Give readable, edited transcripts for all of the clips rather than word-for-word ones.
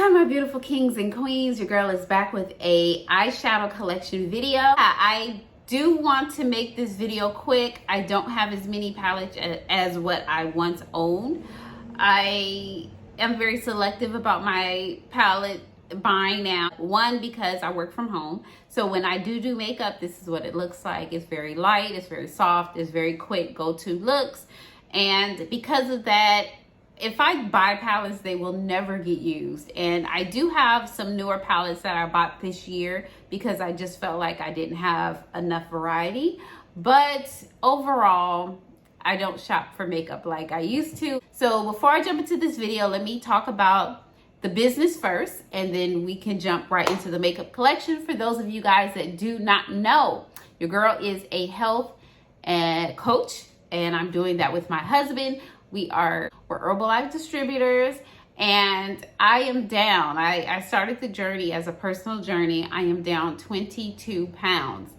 Hi my beautiful kings and queens, your girl is back with a eyeshadow collection video. I do want to make this video quick. I don't have as many palettes as what I once owned. I am very selective about my palette buying now. One, because I work from home, so when I do makeup, this is what it looks like. It's very light, it's very soft, it's very quick go-to looks, and because of that, if I buy palettes, they will never get used. And I do have some newer palettes that I bought this year because I just felt like I didn't have enough variety. But overall, I don't shop for makeup like I used to. So before I jump into this video, let me talk about the business first, and then we can jump right into the makeup collection. For those of you guys that do not know, your girl is a health coach, and I'm doing that with my husband. We're Herbalife distributors, and I am down. I started the journey as a personal journey. I am down 22 pounds.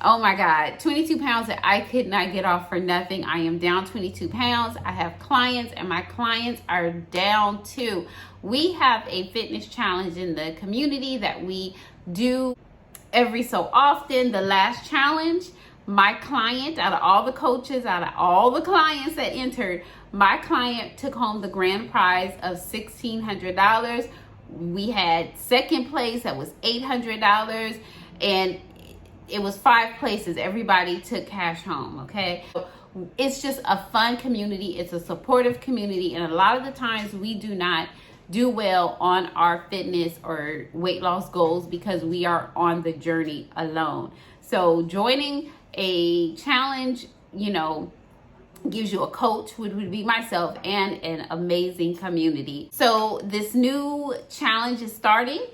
Oh my God, 22 pounds that I could not get off for nothing. I am down 22 pounds. I have clients, and my clients are down too. We have a fitness challenge in the community that we do every so often. The last challenge, my client, out of all the coaches, out of all the clients that entered, my client took home the grand prize of $1,600. We had second place, that was $800, and it was 5 places. Everybody took cash home, okay? It's just a fun community. It's a supportive community, and a lot of the times we do not do well on our fitness or weight loss goals because we are on the journey alone. So joining a challenge, gives you a coach, which would be myself, and an amazing community. So this new challenge is starting.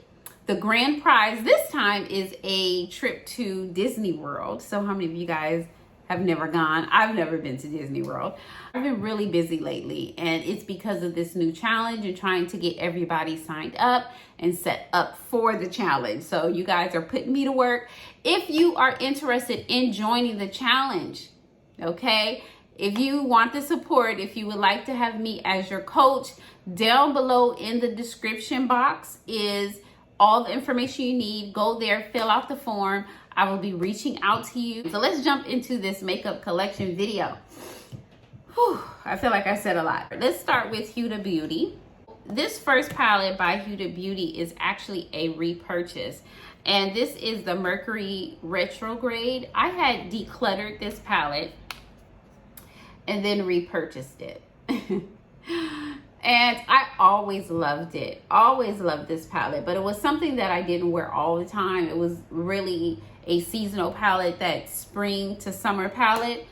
The grand prize this time is a trip to Disney World. So how many of you guys have never gone? I've never been to Disney World. I've been really busy lately, and it's because of this new challenge and trying to get everybody signed up and set up for the challenge. So you guys are putting me to work. If you are interested in joining the challenge, okay? If you want the support, if you would like to have me as your coach, down below in the description box is all the information you need. Go there, fill out the form. I will be reaching out to you. So let's jump into this makeup collection video. Whew, I feel like I said a lot. Let's start with Huda Beauty. This first palette by Huda Beauty is actually a repurchase, and this is the Mercury Retrograde. I had decluttered this palette and then repurchased it. And I always loved it. Always loved this palette, but it was something that I didn't wear all the time. It was really a seasonal palette, that spring to summer palette.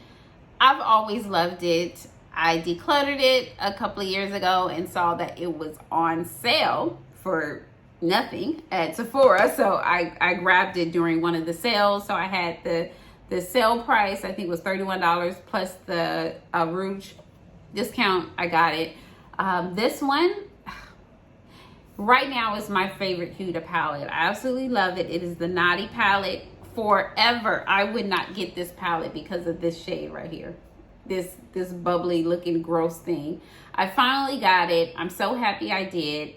I've always loved it. I decluttered it a couple of years ago and saw that it was on sale for nothing at Sephora. So I grabbed it during one of the sales. So I had the sale price, I think, was $31 plus the Rouge discount. I got it. This one right now is my favorite Huda palette. I absolutely love it. It is the Naughty palette. Forever I would not get this palette because of this shade right here. This bubbly looking gross thing. I finally got it. I'm so happy I did.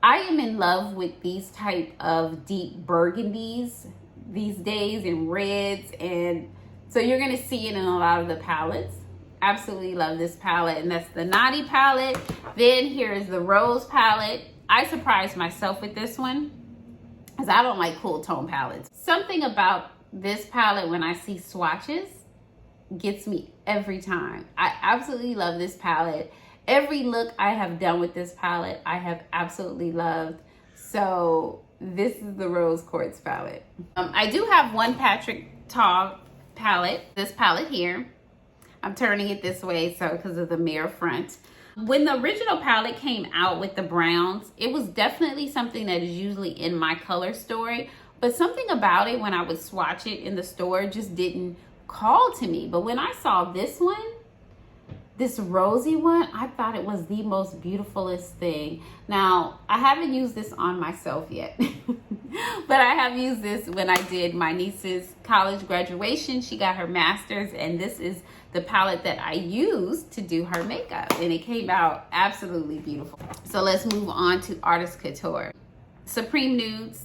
I am in love with these type of deep burgundies these days, and reds, and so you're gonna see it in a lot of the palettes. Absolutely love this palette, and that's the Naughty palette. Then here is the Rose palette. I surprised myself with this one because I don't like cool tone palettes. Something about this palette when I see swatches gets me every time. I absolutely love this palette. Every look I have done with this palette, I have absolutely loved. So this is the Rose Quartz palette. I do have one Patrick Ta palette, this palette here. I'm turning it this way so because of the mirror front. When the original palette came out with the browns, it was definitely something that is usually in my color story, but something about it when I would swatch it in the store just didn't call to me. But when I saw this one, this rosy one, I thought it was the most beautifulest thing. Now, I haven't used this on myself yet. But I have used this when I did my niece's college graduation. She got her master's, and this is the palette that I used to do her makeup, and it came out absolutely beautiful. So let's move on to Artist Couture. Supreme Nudes.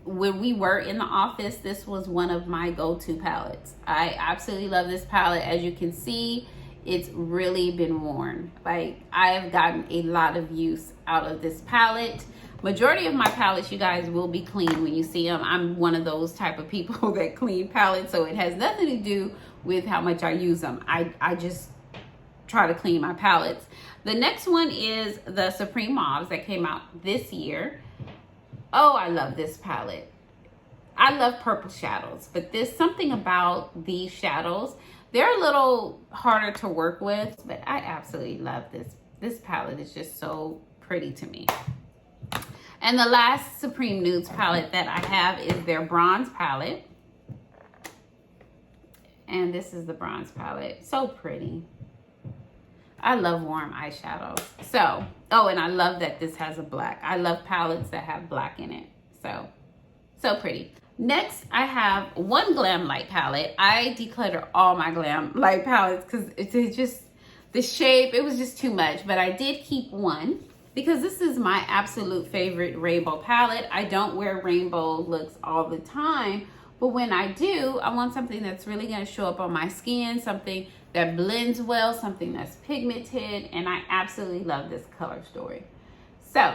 When we were in the office, this was one of my go-to palettes. I absolutely love this palette. As you can see, it's really been worn. Like, I have gotten a lot of use out of this palette. Majority of my palettes, you guys, will be clean when you see them. I'm one of those type of people that clean palettes, so it has nothing to do with how much I use them. I just try to clean my palettes. The next one is the Supreme Mauves that came out this year. Oh, I love this palette. I love purple shadows, but there's something about these shadows. They're a little harder to work with, but I absolutely love this. This palette is just so pretty to me. And the last Supreme Nudes palette that I have is their bronze palette. And this is the bronze palette. So pretty. I love warm eyeshadows. So, oh, and I love that this has a black. I love palettes that have black in it. So pretty. Next, I have one Glam Light palette. I declutter all my Glam Light palettes because it's just, the shape, it was just too much. But I did keep one because this is my absolute favorite rainbow palette. I don't wear rainbow looks all the time, but when I do, I want something that's really gonna show up on my skin, something that blends well, something that's pigmented, and I absolutely love this color story. So,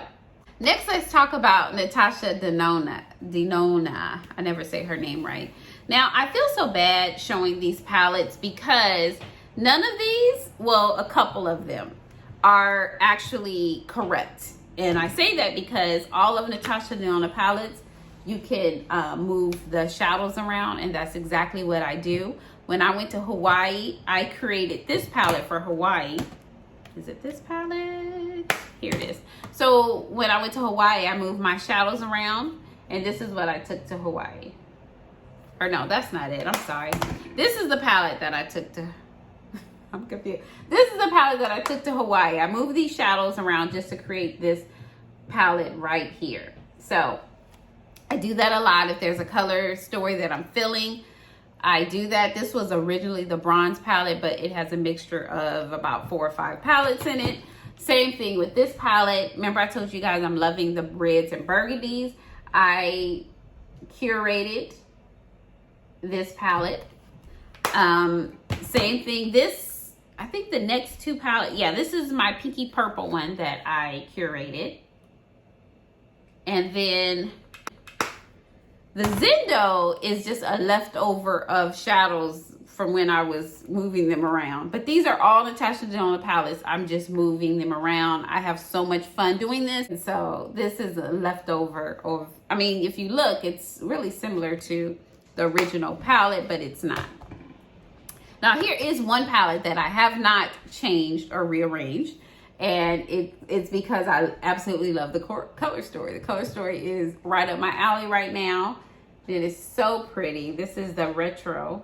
next let's talk about Natasha Denona. I never say her name right. Now, I feel so bad showing these palettes because none of these, well, a couple of them, are actually correct. And I say that because all of Natasha Denona palettes, you can move the shadows around, and that's exactly what I do. When I went to Hawaii, I created this palette for Hawaii. Is it this palette? Here it is. So when I went to Hawaii, I moved my shadows around, and this is what I took to Hawaii. Or no, that's not it. I'm sorry. This is the palette that I took to, I'm confused. This is the palette that I took to Hawaii. I moved these shadows around just to create this palette right here. So I do that a lot. If there's a color story that I'm feeling, I do that. This was originally the bronze palette, but it has a mixture of about 4 or 5 palettes in it. Same thing with this palette. Remember I told you guys I'm loving the reds and burgundies. I curated this palette. Same thing. This, I think the next 2 palettes, yeah, this is my pinky purple one that I curated. And then the Zendo is just a leftover of shadows from when I was moving them around. But these are all Natasha Denona palettes. I'm just moving them around. I have so much fun doing this. And so this is a leftover of, I mean, if you look, it's really similar to the original palette, but it's not. Now here is one palette that I have not changed or rearranged. And it's because I absolutely love the color story. The color story is right up my alley right now. It is so pretty. This is the retro.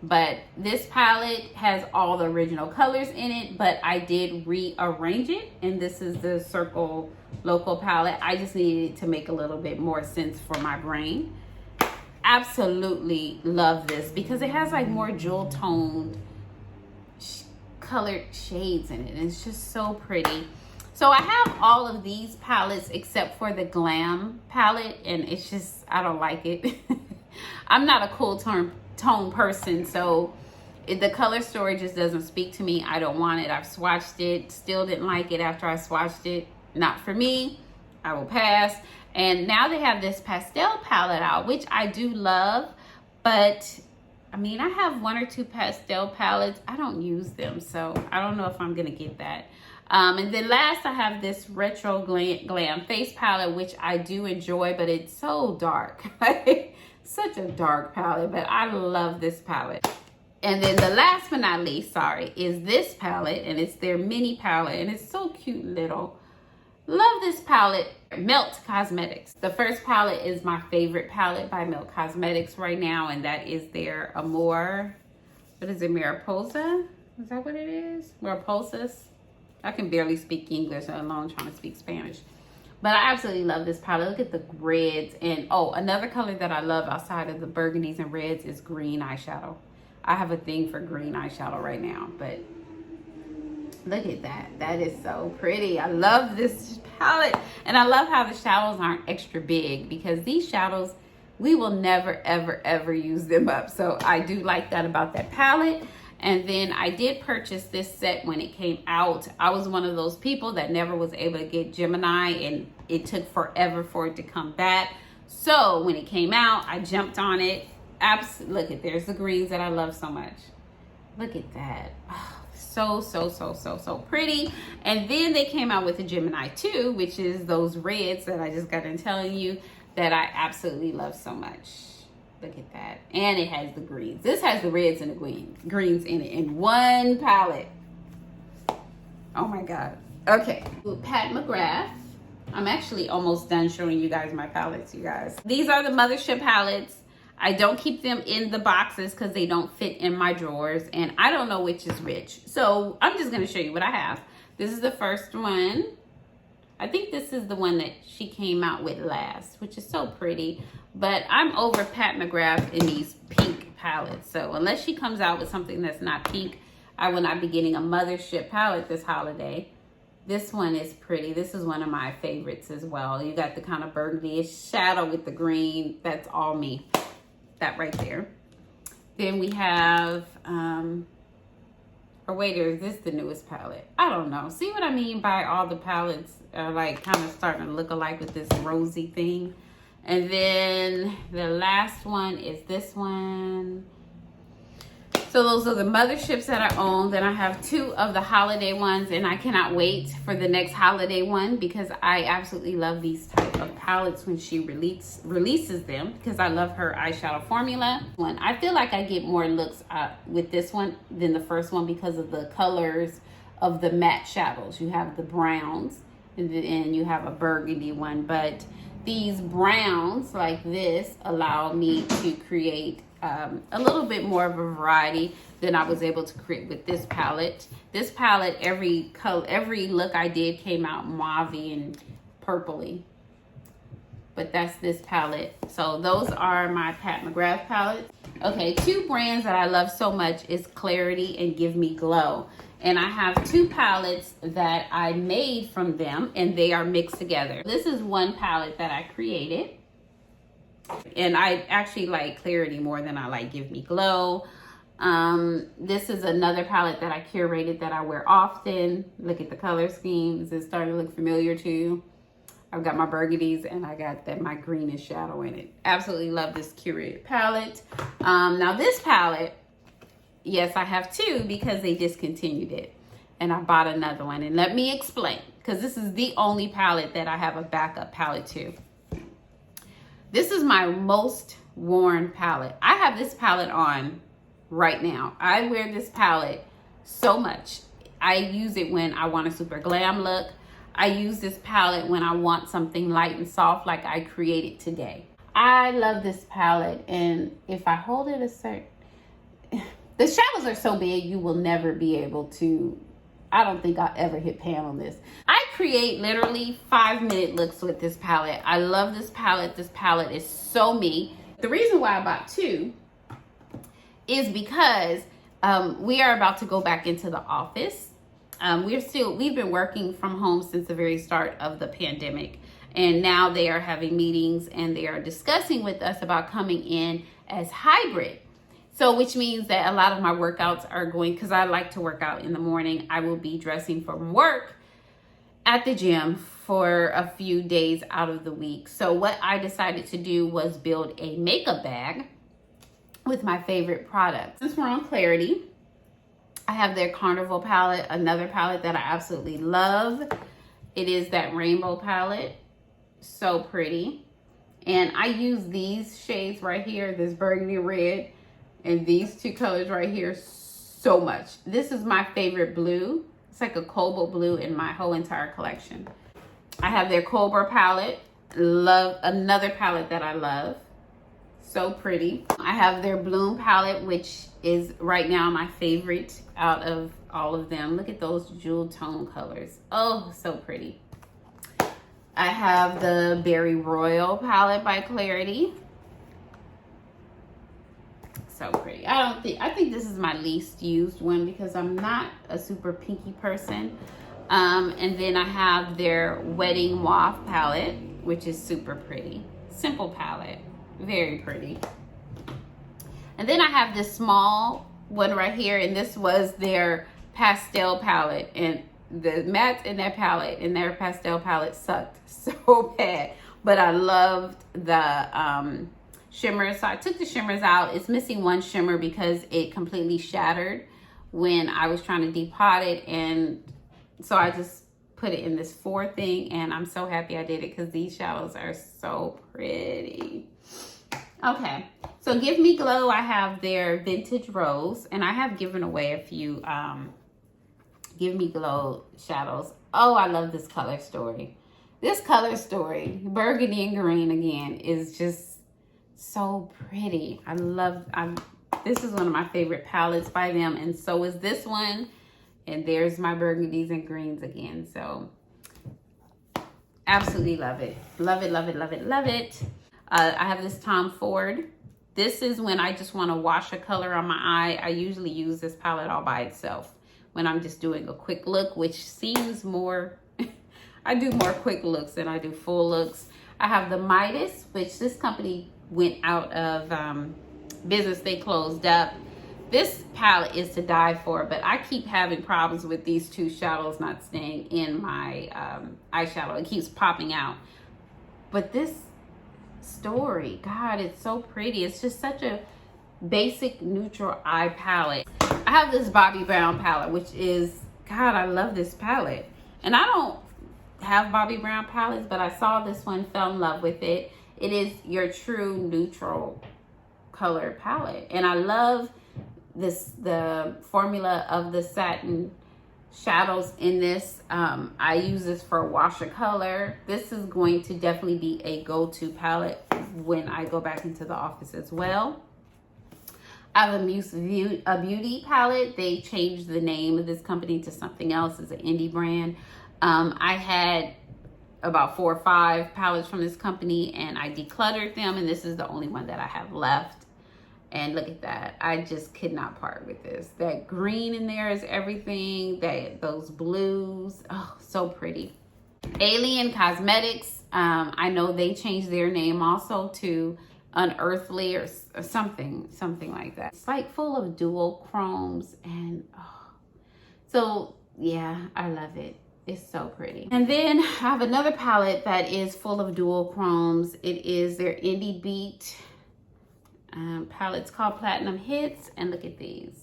But this palette has all the original colors in it, but I did rearrange it. And this is the Circle Local palette. I just needed to make a little bit more sense for my brain. Absolutely love this because it has like more jewel toned colored shades in it. It's just so pretty. So I have all of these palettes except for the Glam palette, and it's just, I don't like it. I'm not a cool tone person, so the color story just doesn't speak to me. I don't want it. I've swatched it, still didn't like it after I swatched it. Not for me. I will pass. And now they have this pastel palette out, which I do love, but I mean, I have 1 or 2 pastel palettes. I don't use them, so I don't know if I'm gonna get that. And then last, I have this Retro Glam Face palette, which I do enjoy, but it's so dark. Such a dark palette, but I love this palette. And then the last but not least, sorry, is this palette, and it's their mini palette, and it's so cute little. Love this palette, Melt Cosmetics. The first palette is my favorite palette by Melt Cosmetics right now, and that is their Amor, what is it, Mariposa? Is that what it is? Mariposas? I can barely speak English, let alone trying to speak Spanish. But I absolutely love this palette. Look at the reds. And oh, another color that I love outside of the burgundies and reds is green eyeshadow. I have a thing for green eyeshadow right now, but look at that. That is so pretty. I love this palette. And I love how the shadows aren't extra big, because these shadows, we will never, ever, ever use them up. So I do like that about that palette. And then I did purchase this set when it came out. I was one of those people that never was able to get Gemini, and it took forever for it to come back. So when it came out, I jumped on it. Look at, there's the greens that I love so much. Look at that. Oh, so pretty. And then they came out with the Gemini 2, which is those reds that I just got in telling you that I absolutely love so much. Look at that. And it has the greens. This has the reds and the greens in it in one palette. Oh my God. Okay. Pat McGrath. I'm actually almost done showing you guys my palettes, you guys. These are the Mothership palettes. I don't keep them in the boxes because they don't fit in my drawers, and I don't know which is which. So I'm just going to show you what I have. This is the first one. I think this is the one that she came out with last, which is so pretty. But I'm over Pat McGrath in these pink palettes. So unless she comes out with something that's not pink, I will not be getting a Mothership palette this holiday. This one is pretty. This is one of my favorites as well. You got the kind of burgundy-ish shadow with the green. That's all me. That right there. Then we have, or wait, is this the newest palette? I don't know. See what I mean by all the palettes are like kind of starting to look alike with this rosy thing. And then the last one is this one. So those are the Motherships that I own. Then I have 2 of the holiday ones, and I cannot wait for the next holiday one because I absolutely love these type of palettes when she releases them, because I love her eyeshadow formula. I feel like I get more looks with this one than the first one because of the colors of the matte shadows. You have the browns and you have a burgundy one, but these browns like this allow me to create a little bit more of a variety than I was able to create with this palette. This palette, every look I did came out mauvey and purpley. But that's this palette. So those are my Pat McGrath palettes. Okay, 2 brands that I love so much is Clarity and Give Me Glow. And I have 2 palettes that I made from them, and they are mixed together. This is one palette that I created. And I actually like Clarity more than I like Give Me Glow. This is another palette that I curated that I wear often. Look at the color schemes. It's starting to look familiar to you. I've got my burgundies and I got my greenish shadow in it. Absolutely love this curated palette. Now this palette, yes, I have 2 because they discontinued it. And I bought another one. And let me explain, because this is the only palette that I have a backup palette to. This is my most worn palette. I have this palette on right now. I wear this palette so much. I use it when I want a super glam look. I use this palette when I want something light and soft like I created today. I love this palette, and if I hold it a certain... The shadows are so big you will never be able to... I don't think I'll ever hit pan on this. I create literally 5-minute looks with this palette. I love this palette. This palette is so me. The reason why I bought 2 is because we are about to go back into the office. We've been working from home since the very start of the pandemic. And now they are having meetings and they are discussing with us about coming in as hybrid. So which means that a lot of my workouts are going, because I like to work out in the morning, I will be dressing from work at the gym for a few days out of the week. So what I decided to do was build a makeup bag with my favorite products. Since we're on Clarity, I have their Carnival palette, another palette that I absolutely love. It is that rainbow palette. So pretty. And I use these shades right here, this burgundy red, and these 2 colors right here so much. This is my favorite blue. It's like a cobalt blue in my whole entire collection. I have their Cobra palette. Love another palette that I love. So pretty. I have their Bloom palette, which is right now my favorite out of all of them. Look at those jewel tone colors. Oh, so pretty. I have the Berry Royal palette by Clarity. So pretty. I think this is my least used one because I'm not a super pinky person. And then I have their Wedding Waft palette, which is super pretty. Simple palette, very pretty. And then I have this small one right here, and this was their pastel palette, and the matte in that palette and their pastel palette sucked so bad. But I loved the shimmers, so I took the shimmers out. It's missing one shimmer because it completely shattered when I was trying to depot it, and so I just put it in this 4 thing, and I'm so happy I did it because these shadows are so pretty. Okay, so Give Me Glow, I have their Vintage Rose, and I have given away a few Give Me Glow shadows. Oh, I love this color story. This color story, burgundy and green again, is just so pretty. This is one of my favorite palettes by them, and so is this one. And there's my burgundies and greens again. So absolutely love it. Love it, love it, love it, love it. I have this Tom Ford. This is when I just want to wash a color on my eye. I usually use this palette all by itself when I'm just doing a quick look, which seems more, I do more quick looks than I do full looks. I have the Midas, which this company went out of business. They closed up. This palette is to die for, but I keep having problems with these 2 shadows not staying in my eyeshadow. It keeps popping out. But this story, God, it's so pretty. It's just such a basic neutral eye palette. I have this Bobbi Brown palette, which is, God, I love this palette. And I don't have Bobbi Brown palettes, but I saw this one, fell in love with it. It is your true neutral color palette. And I love the formula of the satin shadows in this. I use this for wash of color. This is going to definitely be a go-to palette when I go back into the office as well. I have a Muse Beauty palette. They changed the name of this company to something else. It's an indie brand. I had about 4 or 5 palettes from this company, and I decluttered them, and this is the only one that I have left. And look at that. I just could not part with this. That green in there is everything. Those blues. Oh, so pretty. Alien Cosmetics. I know they changed their name also to Unearthly or something like that. It's like full of dual chromes, and oh. So yeah, I love it. It's so pretty. And then I have another palette that is full of dual chromes. It is their Indie Beat palette's called Platinum Hits, and look at these.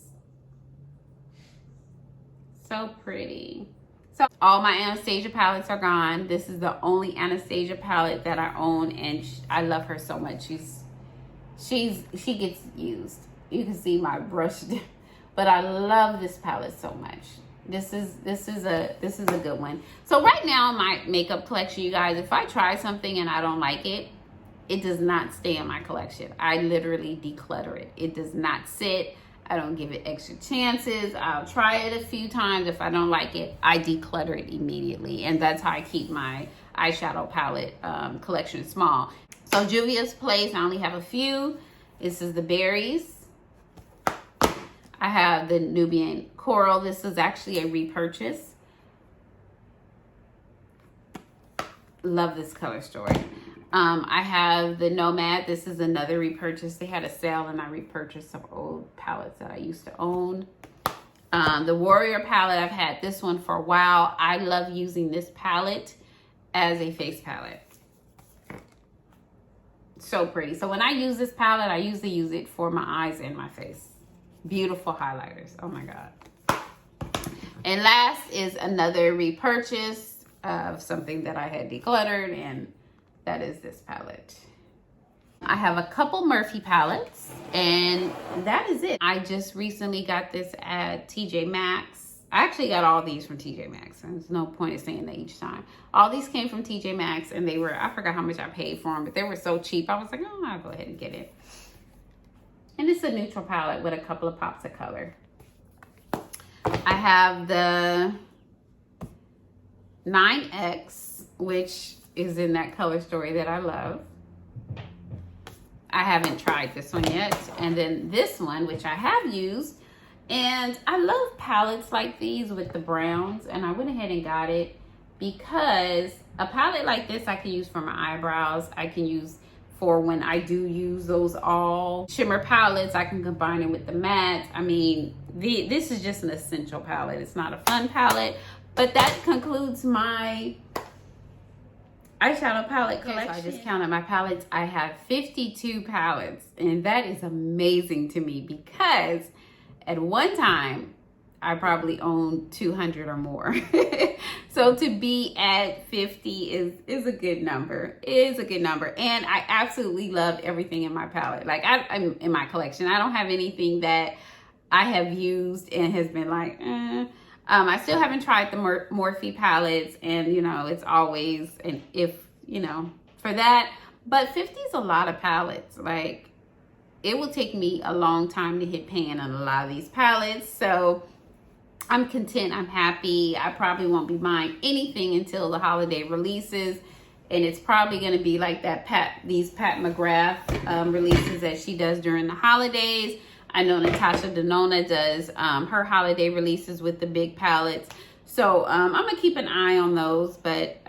So pretty. So all my Anastasia palettes are gone. This is the only Anastasia palette that I own, and I love her so much. She gets used. You can see my brush, but I love this palette so much. This is a good one. So right now in my makeup collection, you guys, if I try something and I don't like it, it does not stay in my collection. I literally declutter it. It does not sit. I don't give it extra chances. I'll try it a few times. If I don't like it, I declutter it immediately. And that's how I keep my eyeshadow palette collection small. So Juvia's Place, I only have a few. This is the Berries. I have the Nubian Coral. This is actually a repurchase. Love this color story. I have the Nomad. This is another repurchase. They had a sale and I repurchased some old palettes that I used to own. The Warrior palette, I've had this one for a while. I love using this palette as a face palette. So pretty. So when I use this palette, I usually use it for my eyes and my face. Beautiful highlighters. Oh my God. And last is another repurchase of something that I had decluttered, and that is this palette. I have a couple Murphy palettes, and that is it. I just recently got this at TJ Maxx. I actually got all these from TJ Maxx. There's no point in saying that each time. All these came from TJ Maxx, and they were, I forgot how much I paid for them, but they were so cheap. I was like, oh, I'll go ahead and get it. And it's a neutral palette with a couple of pops of color. I have the 9X, which is in that color story that I love. I haven't tried this one yet. And then this one, which I have used, and I love palettes like these with the browns, and I went ahead and got it because a palette like this I can use for my eyebrows. I can use for when I do use those all shimmer palettes. I can combine it with the matte. I mean, this is just an essential palette. It's not a fun palette, but that concludes my eyeshadow palette collection. So I just counted my palettes. I have 52 palettes, and that is amazing to me because at one time I probably owned 200 or more. So to be at 50 is a good number. It is a good number, and I absolutely love everything in my palette. Like I'm in my collection. I don't have anything that I have used and has been like, I still haven't tried the Morphe palettes, and you know, it's always an if, you know, for that. But 50 is a lot of palettes. Like, it will take me a long time to hit pan on a lot of these palettes. So I'm content, I'm happy. I probably won't be buying anything until the holiday releases. And it's probably gonna be like that these Pat McGrath releases that she does during the holidays. I know Natasha Denona does her holiday releases with the big palettes. So I'm gonna keep an eye on those, but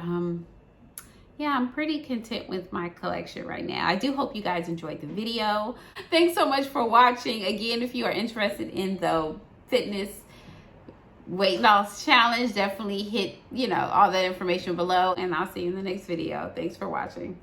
yeah, I'm pretty content with my collection right now. I do hope you guys enjoyed the video. Thanks so much for watching. Again, if you are interested in the fitness weight loss challenge, definitely hit, you know, all that information below, and I'll see you in the next video. Thanks for watching.